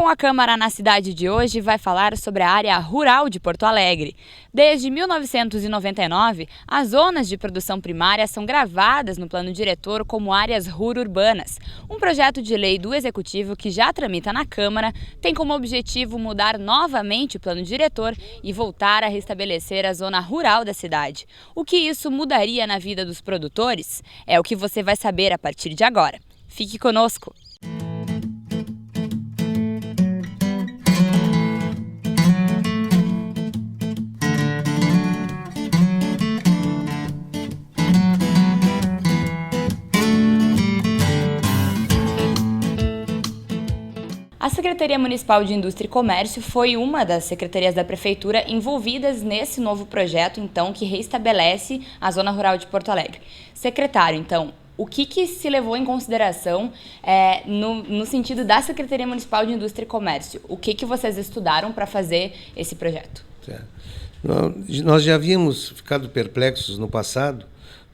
com a Câmara na cidade de hoje vai falar sobre a área rural de Porto Alegre. Desde 1999, as zonas de produção primária são gravadas no plano diretor como áreas rururbanas. Um projeto de lei do Executivo que já tramita na Câmara tem como objetivo mudar novamente o plano diretor e voltar a restabelecer a zona rural da cidade. O que isso mudaria na vida dos produtores? É o que você vai saber a partir de agora. Fique conosco! A Secretaria Municipal de Indústria e Comércio foi uma das secretarias da Prefeitura envolvidas nesse novo projeto, então, que restabelece a Zona Rural de Porto Alegre. Secretário, então, o que se levou em consideração no sentido da Secretaria Municipal de Indústria e Comércio? O que vocês estudaram para fazer esse projeto? Nós já havíamos ficado perplexos no passado,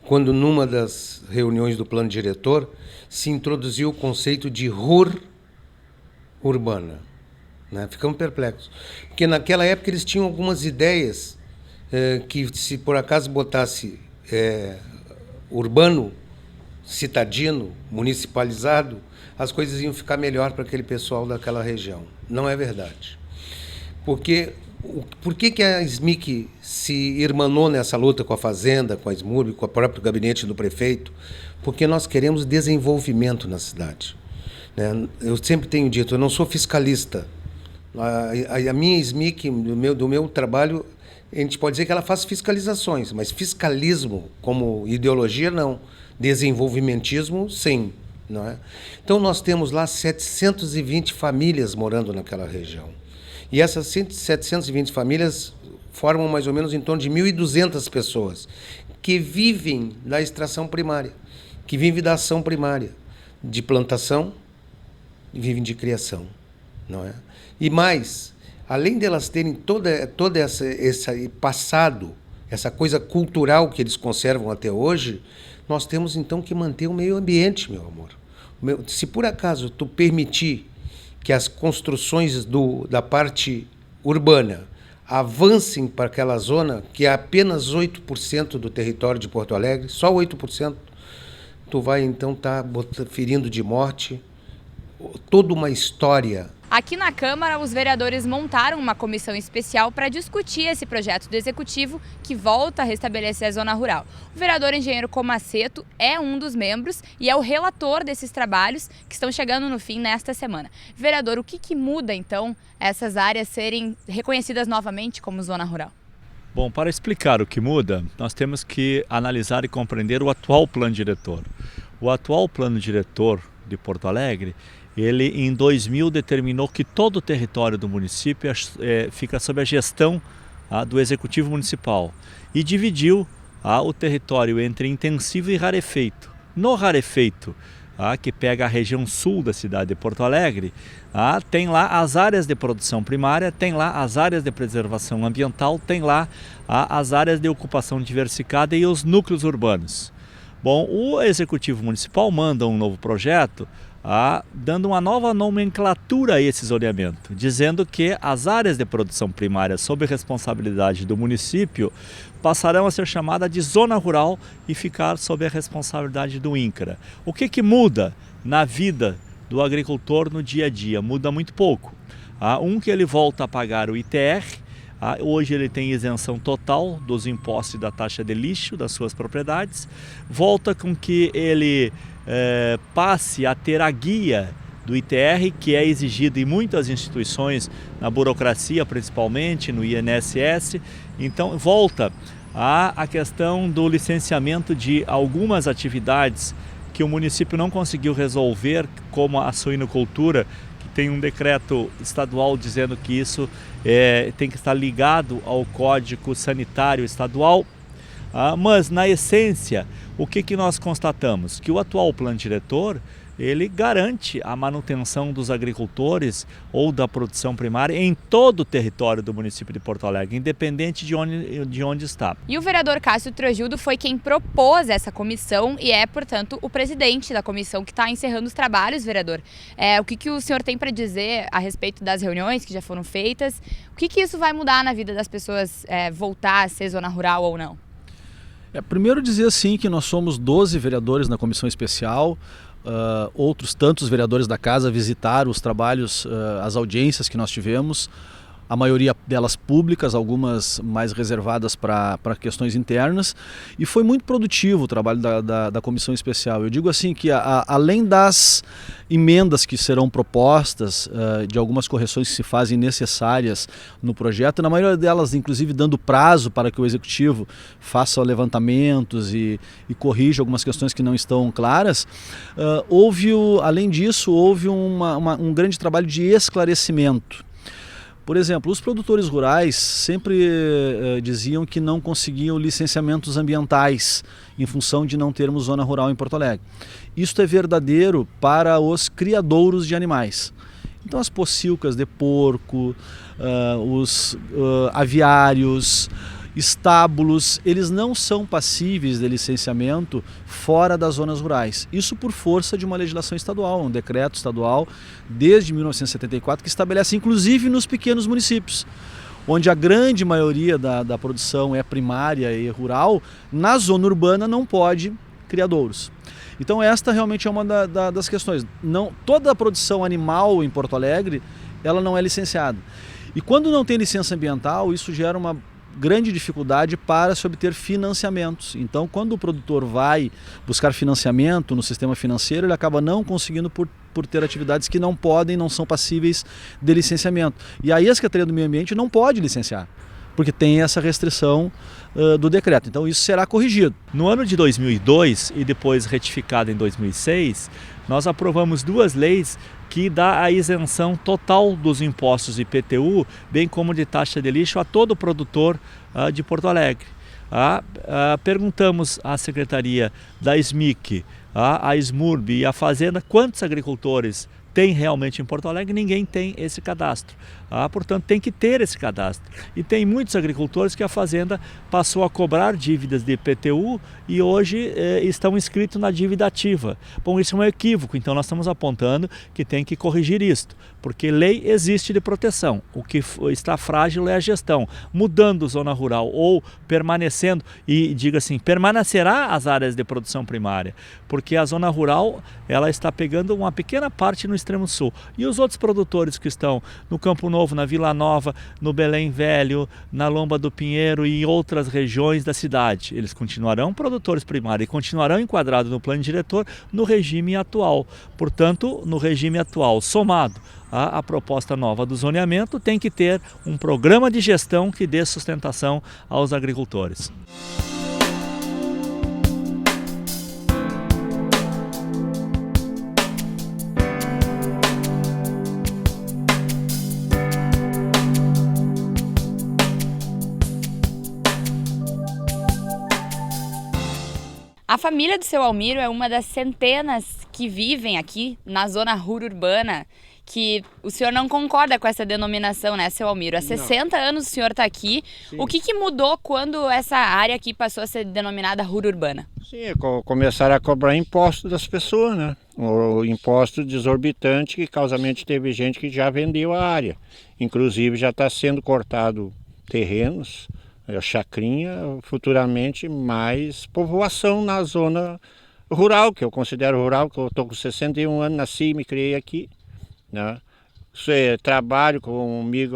quando numa das reuniões do plano diretor se introduziu o conceito de urbana, né? Ficamos perplexos, porque naquela época eles tinham algumas ideias que, se por acaso botasse urbano, citadino, municipalizado, as coisas iam ficar melhor para aquele pessoal daquela região. Não é verdade. Por que a SMIC se irmanou nessa luta com a Fazenda, com a SMURB, com o próprio gabinete do prefeito? Porque nós queremos desenvolvimento na cidade. Eu sempre tenho dito, eu não sou fiscalista. A minha SMIC, do meu trabalho, a gente pode dizer que ela faz fiscalizações, mas fiscalismo como ideologia, não. Desenvolvimentismo, sim. Não é? Então, nós temos lá 720 famílias morando naquela região. E essas 720 famílias formam mais ou menos em torno de 1.200 pessoas que vivem da extração primária, que vivem da ação primária, de plantação, vivem de criação, não é? E mais, além delas terem todo esse passado, essa coisa cultural que eles conservam até hoje, nós temos então que manter o meio ambiente, meu amor. Se por acaso tu permitir que as construções da parte urbana avancem para aquela zona, que é apenas 8% do território de Porto Alegre, só 8%, tu vai então estar ferindo de morte toda uma história. Aqui na Câmara, os vereadores montaram uma comissão especial para discutir esse projeto do Executivo que volta a restabelecer a zona rural. O vereador engenheiro Comaceto é um dos membros e é o relator desses trabalhos que estão chegando no fim nesta semana. Vereador, o que muda então essas áreas serem reconhecidas novamente como zona rural? Bom, para explicar o que muda, nós temos que analisar e compreender o atual plano diretor. O atual plano diretor de Porto Alegre, ele em 2000 determinou que todo o território do município fica sob a gestão do Executivo Municipal e dividiu o território entre intensivo e rarefeito. No rarefeito, que pega a região sul da cidade de Porto Alegre, tem lá as áreas de produção primária, tem lá as áreas de preservação ambiental, tem lá as áreas de ocupação diversificada e os núcleos urbanos. Bom, o Executivo Municipal manda um novo projeto dando uma nova nomenclatura a esse zoneamento, dizendo que as áreas de produção primária sob responsabilidade do município passarão a ser chamadas de zona rural e ficar sob a responsabilidade do INCRA. O que muda na vida do agricultor no dia a dia? Muda muito pouco. Que ele volta a pagar o ITR, hoje ele tem isenção total dos impostos e da taxa de lixo das suas propriedades, volta com que ele passe a ter a guia do ITR, que é exigido em muitas instituições, na burocracia principalmente, no INSS. Então volta a questão do licenciamento de algumas atividades que o município não conseguiu resolver, como a suinocultura, que tem um decreto estadual dizendo que isso tem que estar ligado ao Código Sanitário Estadual. Mas, na essência, o que nós constatamos? Que o atual plano diretor ele garante a manutenção dos agricultores ou da produção primária em todo o território do município de Porto Alegre, independente de onde está. E o vereador Cássio Trojildo foi quem propôs essa comissão e é, portanto, o presidente da comissão que está encerrando os trabalhos, vereador. O que o senhor tem para dizer a respeito das reuniões que já foram feitas? O que isso vai mudar na vida das pessoas, voltar a ser zona rural ou não? Primeiro dizer assim que nós somos 12 vereadores na comissão especial, outros tantos vereadores da casa visitaram os trabalhos, as audiências que nós tivemos, a maioria delas públicas, algumas mais reservadas para questões internas, e foi muito produtivo o trabalho da comissão especial. Eu digo assim que além das emendas que serão propostas, de algumas correções que se fazem necessárias no projeto, na maioria delas inclusive dando prazo para que o executivo faça levantamentos e corrija algumas questões que não estão claras, além disso, houve um grande trabalho de esclarecimento. Por exemplo, os produtores rurais sempre diziam que não conseguiam licenciamentos ambientais em função de não termos zona rural em Porto Alegre. Isto é verdadeiro para os criadouros de animais. Então as pocilcas de porco, os aviários, estábulos, eles não são passíveis de licenciamento fora das zonas rurais. Isso por força de uma legislação estadual, um decreto estadual desde 1974 que estabelece inclusive nos pequenos municípios, onde a grande maioria da produção é primária e rural, na zona urbana não pode criadouros. Então esta realmente é uma das questões. Toda a produção animal em Porto Alegre, ela não é licenciada. E quando não tem licença ambiental, isso gera uma grande dificuldade para se obter financiamentos. Então, quando o produtor vai buscar financiamento no sistema financeiro, ele acaba não conseguindo por ter atividades que não são passíveis de licenciamento. E aí a Secretaria do Meio Ambiente não pode licenciar, porque tem essa restrição do decreto. Então isso será corrigido. No ano de 2002 e depois retificado em 2006, nós aprovamos 2 leis que dá a isenção total dos impostos de IPTU, bem como de taxa de lixo a todo produtor de Porto Alegre. Perguntamos à Secretaria da SMIC, à SMURB e à Fazenda quantos agricultores tem realmente em Porto Alegre. Ninguém tem esse cadastro. Portanto, tem que ter esse cadastro. E tem muitos agricultores que a Fazenda passou a cobrar dívidas de IPTU e hoje estão inscritos na dívida ativa. Bom, isso é um equívoco, então nós estamos apontando que tem que corrigir isto, porque lei existe de proteção. O que está frágil é a gestão. Mudando zona rural ou permanecendo, e diga assim, permanecerá as áreas de produção primária, porque a zona rural ela está pegando uma pequena parte no extremo sul. E os outros produtores que estão no Campo Novo, na Vila Nova, no Belém Velho, na Lomba do Pinheiro e em outras regiões da cidade, eles continuarão produtores primários e continuarão enquadrados no plano diretor no regime atual. Portanto, no regime atual, somado à proposta nova do zoneamento, tem que ter um programa de gestão que dê sustentação aos agricultores. A família do seu Almiro é uma das centenas que vivem aqui na zona rural-urbana, que o senhor não concorda com essa denominação, né, seu Almiro? Há 60 anos o senhor está aqui. Sim. O que mudou quando essa área aqui passou a ser denominada rural-urbana? Sim, começaram a cobrar imposto das pessoas, né? O imposto desorbitante que causamente teve gente que já vendeu a área. Inclusive já está sendo cortado terrenos, chacrinha, futuramente mais povoação na zona rural, que eu considero rural, que eu estou com 61 anos, nasci e me criei aqui, né? Trabalho comigo,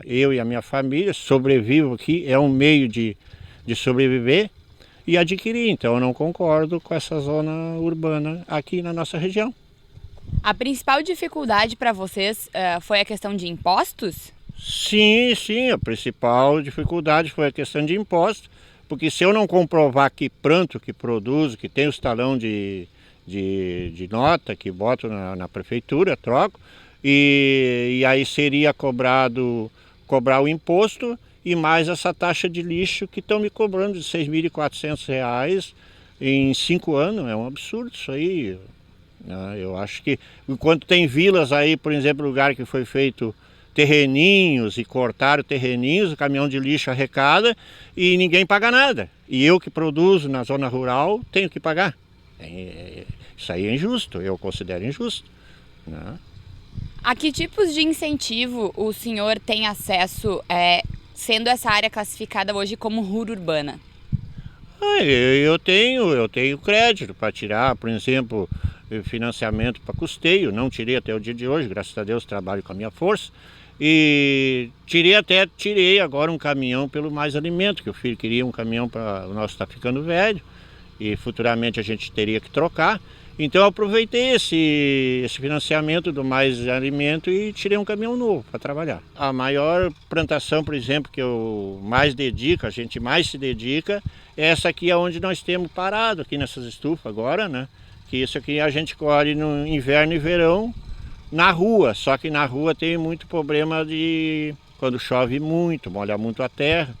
eu e a minha família, sobrevivo aqui, é um meio de sobreviver e adquirir, então eu não concordo com essa zona urbana aqui na nossa região. A principal dificuldade para vocês foi a questão de impostos? Sim, a principal dificuldade foi a questão de imposto, porque se eu não comprovar que planto, que produzo, que tem os talão de nota, que boto na prefeitura, troco, e aí seria cobrar o imposto e mais essa taxa de lixo que estão me cobrando de R$ 6.400 em 5 anos, é um absurdo isso aí. Né? Eu acho que enquanto tem vilas aí, por exemplo, lugar que foi feito terreninhos e cortaram terreninhos, o caminhão de lixo arrecada e ninguém paga nada. E eu que produzo na zona rural tenho que pagar. Isso aí é injusto, eu considero injusto. Né? A que tipos de incentivo o senhor tem acesso, sendo essa área classificada hoje como urbana? Eu tenho crédito para tirar, por exemplo, financiamento para custeio. Não tirei até o dia de hoje, graças a Deus trabalho com a minha força. E tirei agora um caminhão pelo Mais Alimento, que o filho queria um caminhão para o nosso está ficando velho e futuramente a gente teria que trocar. Então eu aproveitei esse financiamento do Mais Alimento e tirei um caminhão novo para trabalhar. A maior plantação, por exemplo, que eu mais dedico, a gente mais se dedica, é essa aqui onde nós temos parado aqui nessas estufas agora, né? Que isso aqui a gente colhe no inverno e verão na rua, só que na rua tem muito problema de quando chove muito, molha muito a terra,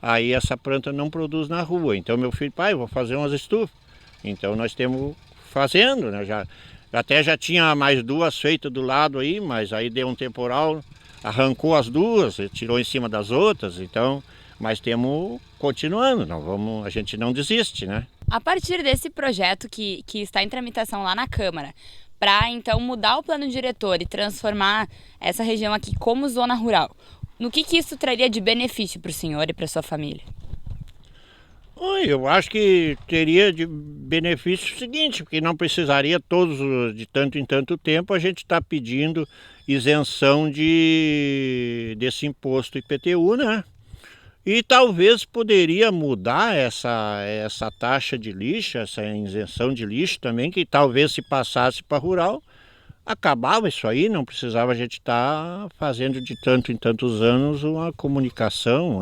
aí essa planta não produz na rua. Então meu filho, pai, eu vou fazer umas estufas. Então nós temos fazendo, né? Já tinha mais duas feitas do lado aí, mas aí deu um temporal, arrancou as duas, tirou em cima das outras, então, mas temos continuando, a gente não desiste, né? A partir desse projeto que está em tramitação lá na Câmara, para então mudar o plano diretor e transformar essa região aqui como zona rural, no que isso traria de benefício para o senhor e para sua família? Eu acho que teria de benefício o seguinte, porque não precisaria de tanto em tanto tempo a gente está pedindo isenção desse imposto IPTU, né? E talvez poderia mudar essa taxa de lixo, essa isenção de lixo também, que talvez se passasse para rural, acabava isso aí, não precisava a gente estar fazendo de tanto em tantos anos uma comunicação,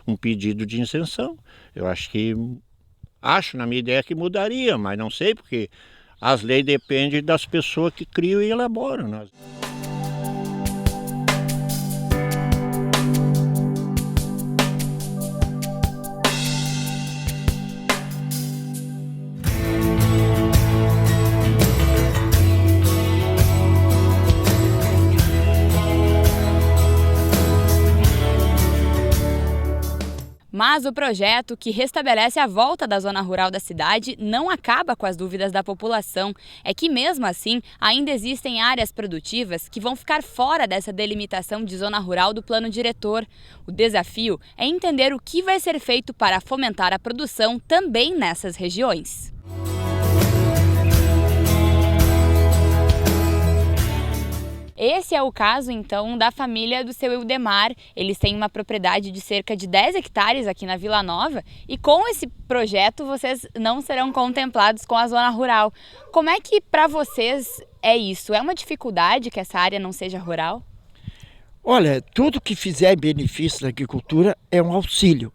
um pedido de isenção. Eu acho na minha ideia que mudaria, mas não sei, porque as leis dependem das pessoas que criam e elaboram, né? Mas o projeto, que restabelece a volta da zona rural da cidade, não acaba com as dúvidas da população. É que, mesmo assim, ainda existem áreas produtivas que vão ficar fora dessa delimitação de zona rural do plano diretor. O desafio é entender o que vai ser feito para fomentar a produção também nessas regiões. Esse é o caso, então, da família do seu Ildemar. Eles têm uma propriedade de cerca de 10 hectares aqui na Vila Nova e com esse projeto vocês não serão contemplados com a zona rural. Como é que para vocês é isso? É uma dificuldade que essa área não seja rural? Olha, tudo que fizer em benefício da agricultura é um auxílio.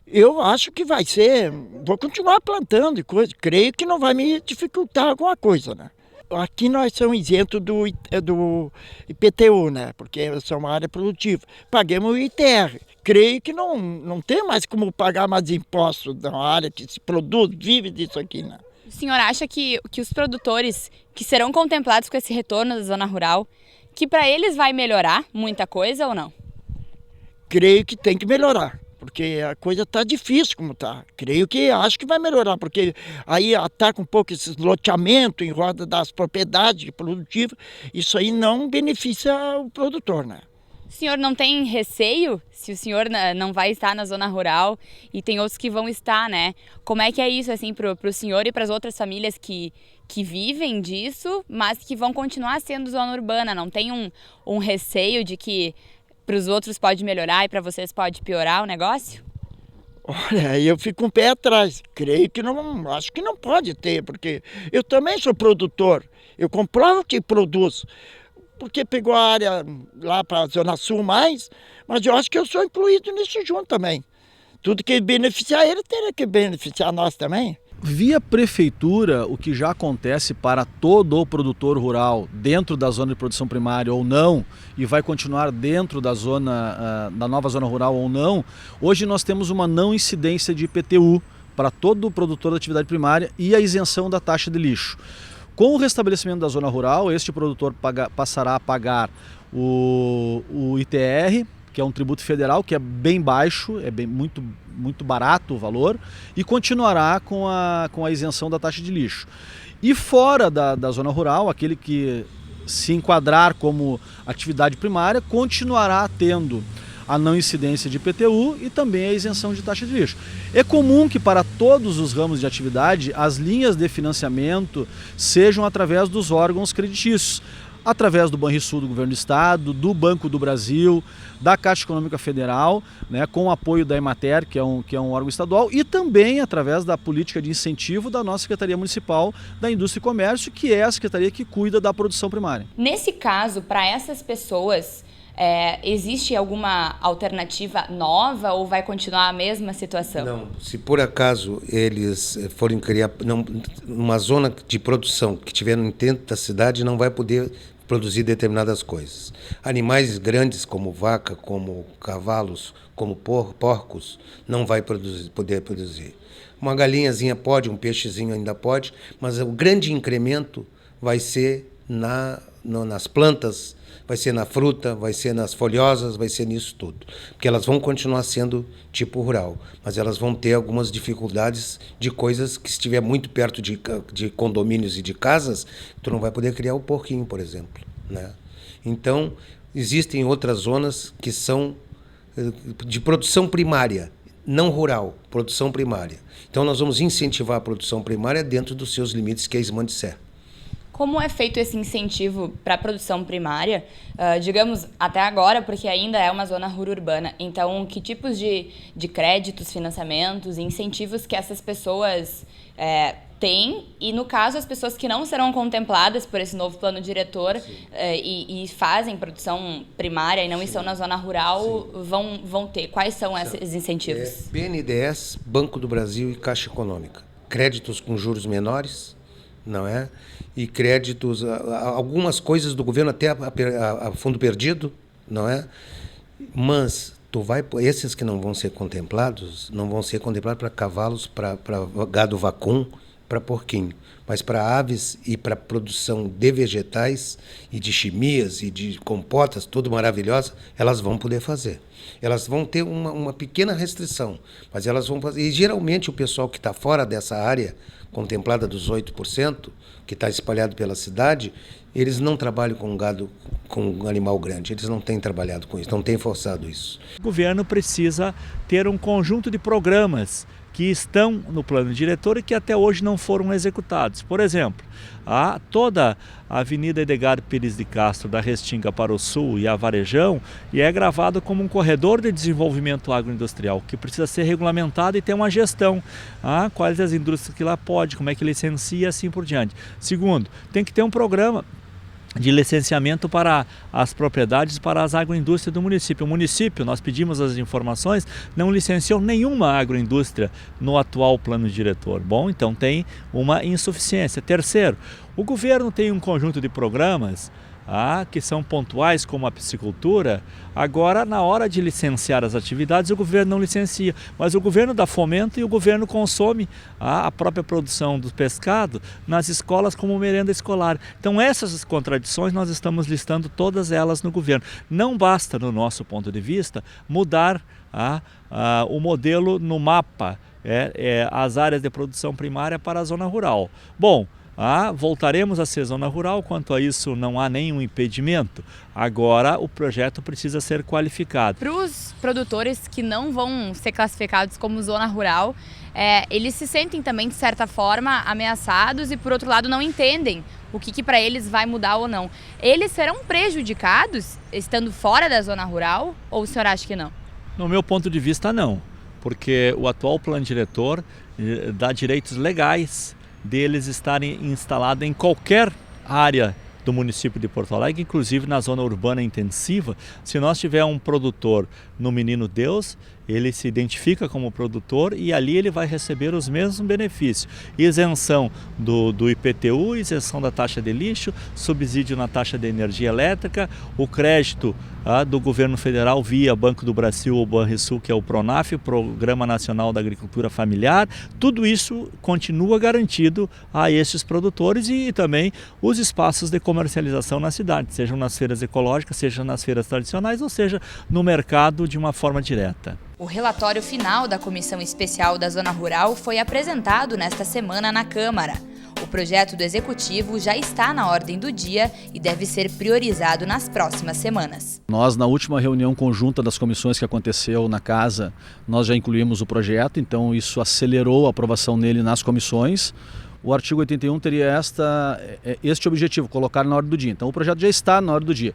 Eu acho que vai ser, vou continuar plantando e coisa, creio que não vai me dificultar alguma coisa, né? Aqui nós somos isentos do IPTU, né? Porque é uma área produtiva. Pagamos o ITR. Creio que não tem mais como pagar mais impostos na área que se produz, vive disso aqui, né? O senhor acha que os produtores que serão contemplados com esse retorno da zona rural, que para eles vai melhorar muita coisa ou não? Creio que tem que melhorar. Porque a coisa está difícil como está. Acho que vai melhorar, porque aí ataca um pouco esses loteamentos em roda das propriedades produtivas, isso aí não beneficia o produtor, né? O senhor não tem receio se o senhor não vai estar na zona rural e tem outros que vão estar, né? Como é que é isso assim para o senhor e para as outras famílias que vivem disso, mas que vão continuar sendo zona urbana? Não tem um receio de que para os outros pode melhorar e para vocês pode piorar o negócio? Olha, eu fico um pé atrás. Creio que não, acho que não pode ter, porque eu também sou produtor. Eu comprovo que produzo. Porque pegou a área lá para a Zona Sul mais, mas eu acho que eu sou incluído nisso junto também. Tudo que beneficiar ele, teria que beneficiar nós também. Via prefeitura, o que já acontece para todo o produtor rural dentro da zona de produção primária ou não, e vai continuar dentro da nova zona rural ou não, hoje nós temos uma não incidência de IPTU para todo o produtor da atividade primária e a isenção da taxa de lixo. Com o restabelecimento da zona rural, este produtor passará a pagar o ITR, que é um tributo federal, que é bem baixo, é muito barato o valor, e continuará com a isenção da taxa de lixo. E fora da zona rural, aquele que se enquadrar como atividade primária, continuará tendo a não incidência de IPTU e também a isenção de taxa de lixo. É comum que para todos os ramos de atividade as linhas de financiamento sejam através dos órgãos creditícios, através do Banrisul do Governo do Estado, do Banco do Brasil, da Caixa Econômica Federal, né, com o apoio da Emater, que é um órgão estadual, e também através da política de incentivo da nossa Secretaria Municipal da Indústria e Comércio, que é a secretaria que cuida da produção primária. Nesse caso, para essas pessoas, existe alguma alternativa nova ou vai continuar a mesma situação? Não, se por acaso eles forem criar uma zona de produção que tiver no intento da cidade, não vai poder produzir determinadas coisas. Animais grandes como vaca, como cavalos, como porcos, não vai poder produzir. Uma galinhazinha pode, um peixezinho ainda pode, mas o grande incremento vai ser nas plantas, vai ser na fruta, vai ser nas folhosas, vai ser nisso tudo. Porque elas vão continuar sendo tipo rural, mas elas vão ter algumas dificuldades de coisas que, se estiver muito perto de condomínios e de casas, tu não vai poder criar o porquinho, por exemplo, né? Então, existem outras zonas que são de produção primária, não rural, produção primária. Então, nós vamos incentivar a produção primária dentro dos seus limites, que é a ISMAN de Serra. Como é feito esse incentivo para a produção primária, digamos, até agora, porque ainda é uma zona rural-urbana, então que tipos de créditos, financiamentos e incentivos que essas pessoas têm, e no caso as pessoas que não serão contempladas por esse novo plano diretor e fazem produção primária e não estão na zona rural, vão ter? Quais são esses incentivos? BNDES, Banco do Brasil e Caixa Econômica. Créditos com juros menores, não é? E créditos, algumas coisas do governo até a fundo perdido, não é? Mas esses que não vão ser contemplados para cavalos, para gado vacum, para porquinho, mas para aves e para produção de vegetais e de chimias e de compotas, tudo maravilhosa, elas vão poder fazer. Elas vão ter uma pequena restrição, mas elas vão fazer. E geralmente o pessoal que está fora dessa área contemplada dos 8%, que está espalhado pela cidade, eles não trabalham com gado, com animal grande, eles não têm trabalhado com isso, não têm forçado isso. O governo precisa ter um conjunto de programas que estão no plano diretor e que até hoje não foram executados. Por exemplo, toda a Avenida Edgar Pires de Castro, da Restinga para o sul e a Varejão, e é gravado como um corredor de desenvolvimento agroindustrial, que precisa ser regulamentado e ter uma gestão. Quais as indústrias que lá pode, como é que licencia e assim por diante. Segundo, tem que ter um programa de licenciamento para as propriedades, para as agroindústrias do município. O município, nós pedimos as informações, não licenciou nenhuma agroindústria no atual plano diretor. Bom, então tem uma insuficiência. Terceiro, o governo tem um conjunto de programas que são pontuais, como a piscicultura. Agora, na hora de licenciar as atividades, o governo não licencia, mas o governo dá fomento e o governo consome a própria produção do pescado nas escolas como merenda escolar. Então, essas contradições nós estamos listando todas elas no governo. Não basta, no nosso ponto de vista, mudar o modelo no mapa, as áreas de produção primária para a zona rural. Bom, voltaremos a ser zona rural, quanto a isso não há nenhum impedimento. Agora o projeto precisa ser qualificado. Para os produtores que não vão ser classificados como zona rural, eles se sentem também, de certa forma, ameaçados e, por outro lado, não entendem o que para eles vai mudar ou não. Eles serão prejudicados estando fora da zona rural ou o senhor acha que não? No meu ponto de vista, não, porque o atual plano diretor dá direitos legais deles estarem instalados em qualquer área do município de Porto Alegre, inclusive na zona urbana intensiva. Se nós tiver um produtor no Menino Deus, ele se identifica como produtor e ali ele vai receber os mesmos benefícios. Isenção do IPTU, isenção da taxa de lixo, subsídio na taxa de energia elétrica, o crédito do governo federal via Banco do Brasil ou Banrisul, que é o PRONAF, Programa Nacional da Agricultura Familiar. Tudo isso continua garantido a estes produtores e também os espaços de comercialização na cidade, sejam nas feiras ecológicas, seja nas feiras tradicionais ou seja no mercado de uma forma direta. O relatório final da Comissão Especial da Zona Rural foi apresentado nesta semana na Câmara. O projeto do Executivo já está na ordem do dia e deve ser priorizado nas próximas semanas. Nós, na última reunião conjunta das comissões que aconteceu na Casa, nós já incluímos o projeto, então isso acelerou a aprovação nele nas comissões. O artigo 81 teria este objetivo, colocar na ordem do dia. Então o projeto já está na ordem do dia.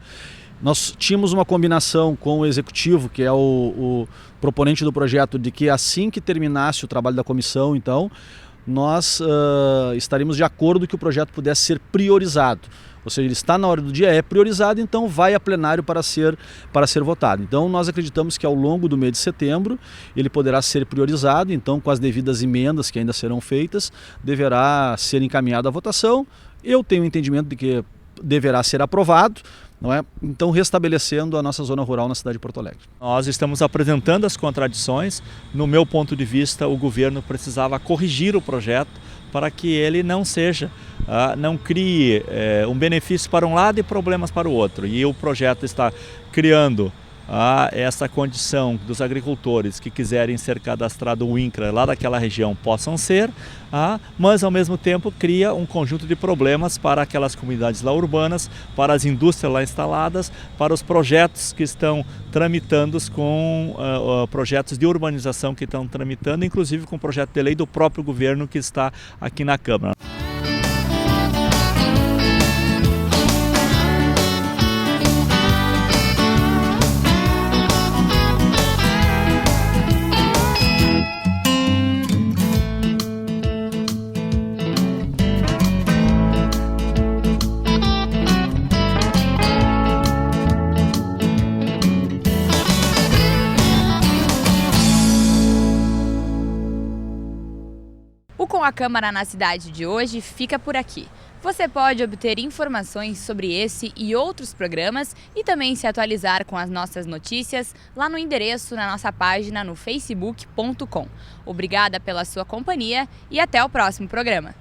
Nós tínhamos uma combinação com o Executivo, que é o proponente do projeto, de que assim que terminasse o trabalho da comissão, então, nós estaríamos de acordo que o projeto pudesse ser priorizado. Ou seja, ele está na hora do dia, é priorizado, então vai a plenário para ser votado. Então nós acreditamos que ao longo do mês de setembro ele poderá ser priorizado, então com as devidas emendas que ainda serão feitas, deverá ser encaminhado à votação. Eu tenho o entendimento de que deverá ser aprovado, não é? Então restabelecendo a nossa zona rural na cidade de Porto Alegre. Nós estamos apresentando as contradições. No meu ponto de vista, o governo precisava corrigir o projeto para que ele não crie um benefício para um lado e problemas para o outro. E o projeto está criando essa condição dos agricultores que quiserem ser cadastrados no INCRA lá daquela região possam ser, mas ao mesmo tempo cria um conjunto de problemas para aquelas comunidades lá urbanas, para as indústrias lá instaladas, para os projetos que estão tramitando com projetos de urbanização que estão tramitando, inclusive com o projeto de lei do próprio governo que está aqui na Câmara. O Com a Câmara na Cidade de hoje fica por aqui. Você pode obter informações sobre esse e outros programas e também se atualizar com as nossas notícias lá no endereço na nossa página no facebook.com. Obrigada pela sua companhia e até o próximo programa.